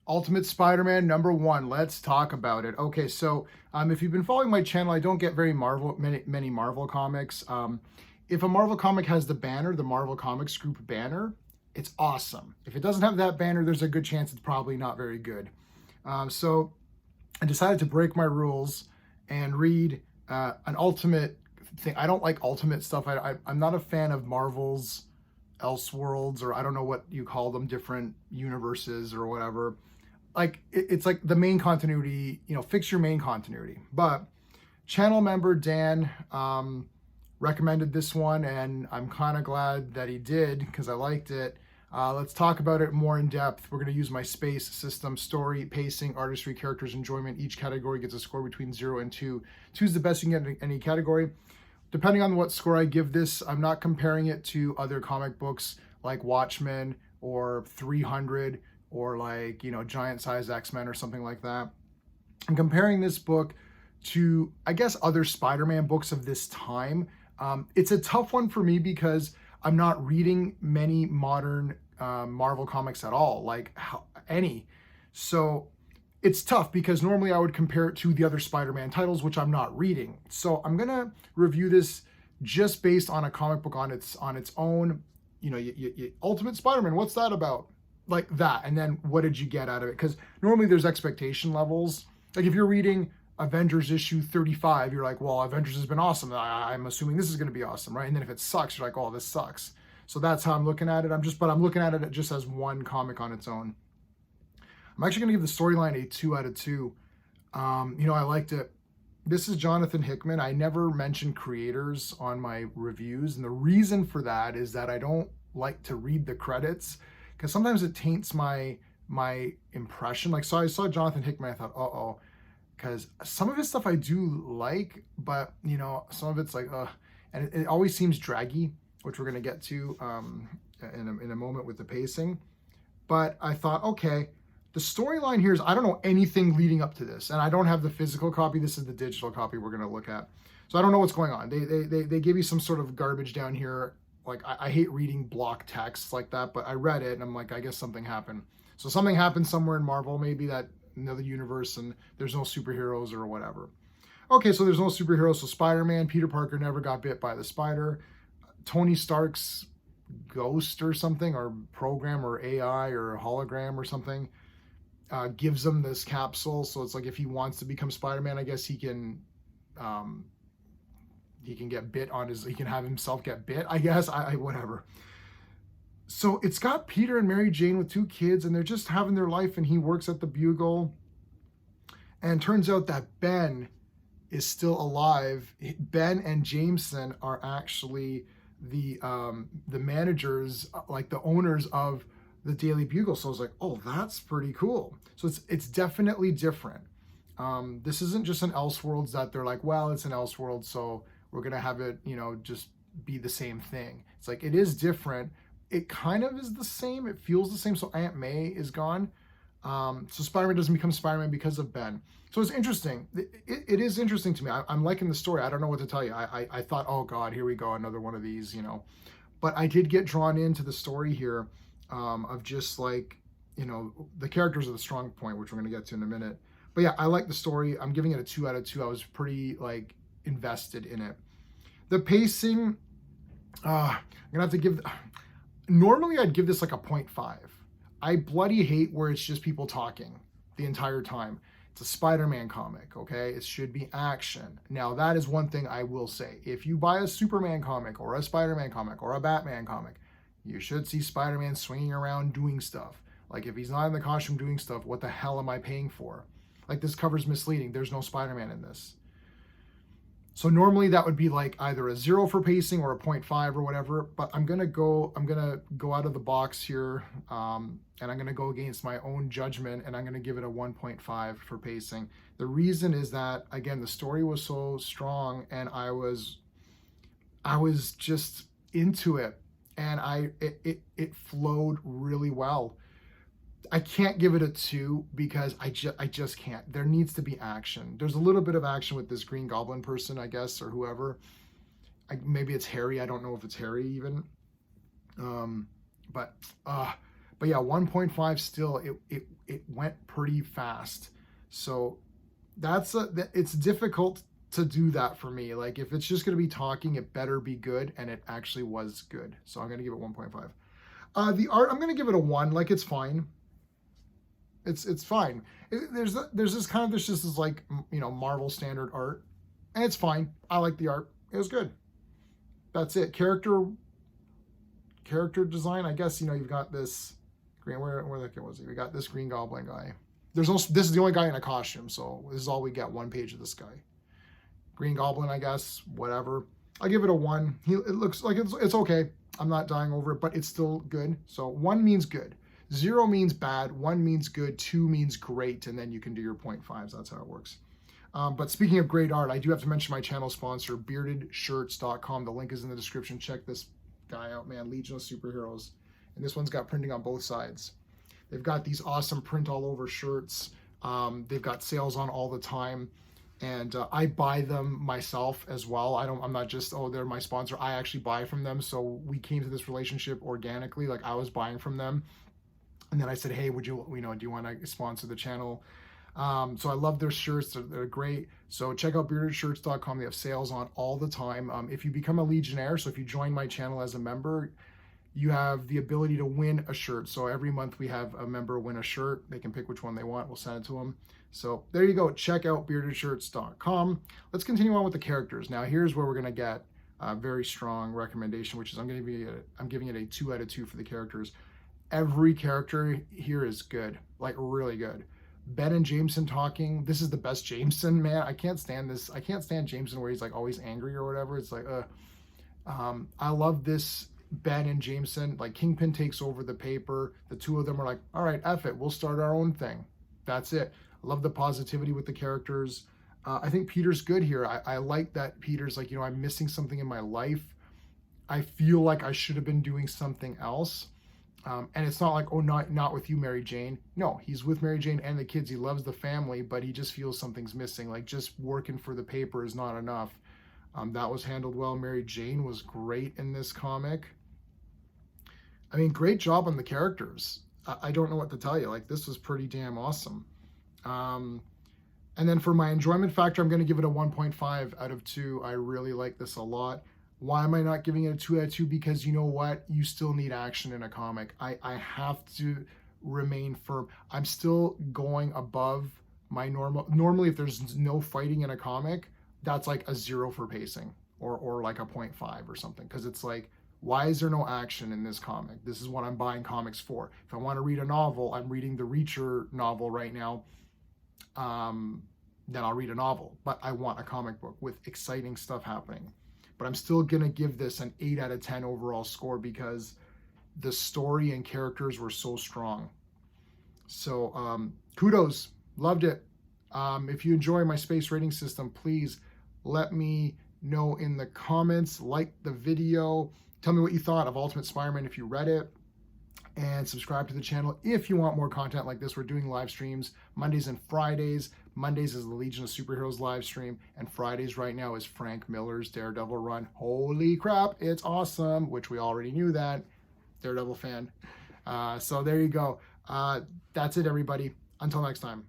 Ultimate Spider-Man #1. Let's talk about it. Okay, so if you've been following my channel, I don't get very many Marvel comics. If a Marvel comic has the banner, the Marvel Comics Group banner, it's awesome. If it doesn't have that banner, there's a good chance it's probably not very good. So I decided to break my rules and read an Ultimate thing. I don't like Ultimate stuff. I'm not a fan of Marvel's Elseworlds, or I don't know what you call them, different universes or whatever. Like it's like the main continuity, fix your main continuity. But channel member Dan recommended this one, and I'm kind of glad that he did because I liked it. Let's talk about it more in depth. We're going to use my space system: story, pacing, artistry, characters, enjoyment. Each category gets a score between 0 and 2. 2 is the best you can get in any category. Depending on what score I give this, I'm not comparing it to other comic books like Watchmen or 300 or like, Giant Size X-Men or something like that. I'm comparing this book to, I guess, other Spider-Man books of this time. It's a tough one for me because I'm not reading many modern Marvel comics at all, like any. So it's tough because normally I would compare it to the other Spider-Man titles, which I'm not reading. So I'm gonna review this just based on a comic book on its own. Ultimate Spider-Man, what's that about? Like that, and then what did you get out of it? Because normally there's expectation levels. Like if you're reading Avengers issue 35, you're like, well, Avengers has been awesome. I'm assuming this is going to be awesome, right? And then if it sucks, you're like, oh, this sucks. So that's how I'm looking at it. I'm looking at it just as one comic on its own. I'm actually going to give the storyline a 2 out of 2. I liked it. This is Jonathan Hickman. I never mention creators on my reviews, and the reason for that is that I don't like to read the credits because sometimes it taints my impression. Like, so I saw Jonathan Hickman, I thought, uh-oh, because some of his stuff I do like, but some of it's like, and it always seems draggy, which we're gonna get to in a moment with the pacing. But I thought, okay, the storyline here is, I don't know anything leading up to this, and I don't have the physical copy. This is the digital copy we're gonna look at, so I don't know what's going on. They give you some sort of garbage down here. Like, I hate reading block text like that, but I read it and I'm like, I guess something happened. So something happened somewhere in Marvel, maybe that another universe, and there's no superheroes or whatever. Okay, so there's no superheroes. So Spider-Man, Peter Parker never got bit by the spider. Tony Stark's ghost or something, or program or AI or hologram or something, gives him this capsule. So it's like if he wants to become Spider-Man, I guess he can get bit on he can have himself get bit, I guess. Whatever. So it's got Peter and Mary Jane with 2 kids, and they're just having their life, and he works at the Bugle. And turns out that Ben is still alive. Ben and Jameson are actually the managers, like the owners of the Daily Bugle. So I was like, oh, that's pretty cool. So it's definitely different. This isn't just an Elseworlds that they're like, well, it's an Elseworld, so we're gonna have it, just be the same thing. It's like, it is different. It kind of is the same. It feels the same. So Aunt May is gone. So Spider-Man doesn't become Spider-Man because of Ben. So it's interesting. It is interesting to me. I'm liking the story. I don't know what to tell you. I thought, oh God, here we go, another one of these, But I did get drawn into the story here, of just like, the characters are the strong point, which we're going to get to in a minute. But yeah, I like the story. I'm giving it a 2 out of 2. I was pretty invested in it. The pacing, I'm gonna have to give. Normally, I'd give this like a 0.5. I bloody hate where it's just people talking the entire time. It's a Spider-Man comic, okay? It should be action. Now, that is one thing I will say. If you buy a Superman comic or a Spider-Man comic or a Batman comic, you should see Spider-Man swinging around doing stuff. Like, if he's not in the costume doing stuff, what the hell am I paying for? Like, this cover's misleading. There's no Spider-Man in this. So normally that would be like either a 0 for pacing or a 0.5 or whatever, but I'm gonna go out of the box here, and I'm gonna go against my own judgment, and I'm gonna give it a 1.5 for pacing. The reason is that, again, the story was so strong, and I was just into it, and it flowed really well. I can't give it a 2 because I just can't. There needs to be action. There's a little bit of action with this Green Goblin person, I guess, or whoever. Maybe it's Harry. I don't know if it's Harry even. But But yeah, 1.5 still, it went pretty fast. So it's difficult to do that for me. Like if it's just going to be talking, it better be good, and it actually was good. So I'm going to give it 1.5. The art, I'm going to give it a 1. Like it's fine. It's fine. There's just this like, you know, Marvel standard art, and it's fine. I like the art. It was good. That's it. Character design. I guess, you know, you've got this green. Where the heck was he? We got this Green Goblin guy. This is the only guy in a costume, so this is all we get. One page of this guy. Green Goblin, I guess. Whatever. I give it a 1. It looks like it's okay. I'm not dying over it, but it's still good. So 1 means good. 0 means bad, 1 means good, 2 means great, and then you can do your 0.5s. That's how it works. But speaking of great art, I do have to mention my channel sponsor, beardedshirts.com. The link is in the description. Check this guy out, man. Legion of Superheroes. And this one's got printing on both sides. They've got these awesome print all over shirts. They've got sales on all the time. And I buy them myself as well. I'm not just, oh, they're my sponsor. I actually buy from them. So we came to this relationship organically. Like I was buying from them. And then I said, hey, do you want to sponsor the channel? So I love their shirts. They're great. So check out beardedshirts.com. They have sales on all the time. If you become a Legionnaire, so if you join my channel as a member, you have the ability to win a shirt. So every month we have a member win a shirt. They can pick which one they want. We'll send it to them. So there you go. Check out beardedshirts.com. Let's continue on with the characters. Now here's where we're going to get a very strong recommendation, which is I'm giving it a 2 out of 2 for the characters. Every character here is good, like really good. Ben and Jameson talking. This is the best Jameson, man. I can't stand this. I can't stand Jameson where he's like always angry or whatever. It's like, I love this Ben and Jameson. Like Kingpin takes over the paper. The two of them are like, all right, F it. We'll start our own thing. That's it. I love the positivity with the characters. I think Peter's good here. I like that Peter's like, you know, I'm missing something in my life. I feel like I should have been doing something else. And it's not like, oh, not with you, Mary Jane. No, he's with Mary Jane and the kids. He loves the family, but he just feels something's missing. Like just working for the paper is not enough. That was handled well. Mary Jane was great in this comic. I mean, great job on the characters. I don't know what to tell you. Like this was pretty damn awesome. And then for my enjoyment factor, I'm going to give it a 1.5 out of 2. I really like this a lot. Why am I not giving it a 2 out of 2? Because you know what? You still need action in a comic. I have to remain firm. I'm still going above my normal. Normally, if there's no fighting in a comic, that's like a 0 for pacing or like a 0.5 or something. Because it's like, why is there no action in this comic? This is what I'm buying comics for. If I want to read a novel, I'm reading the Reacher novel right now. Then I'll read a novel. But I want a comic book with exciting stuff happening. But I'm still going to give this an 8 out of 10 overall score because the story and characters were so strong. So kudos. Loved it. If you enjoy my space rating system, please let me know in the comments. Like the video. Tell me what you thought of Ultimate Spider-Man if you read it. And subscribe to the channel if you want more content like this. We're doing live streams Mondays and Fridays. Mondays is the Legion of Superheroes live stream, and Fridays right now is Frank Miller's Daredevil run. Holy crap, it's awesome, which we already knew that. Daredevil fan. So there you go. That's it, everybody. Until next time.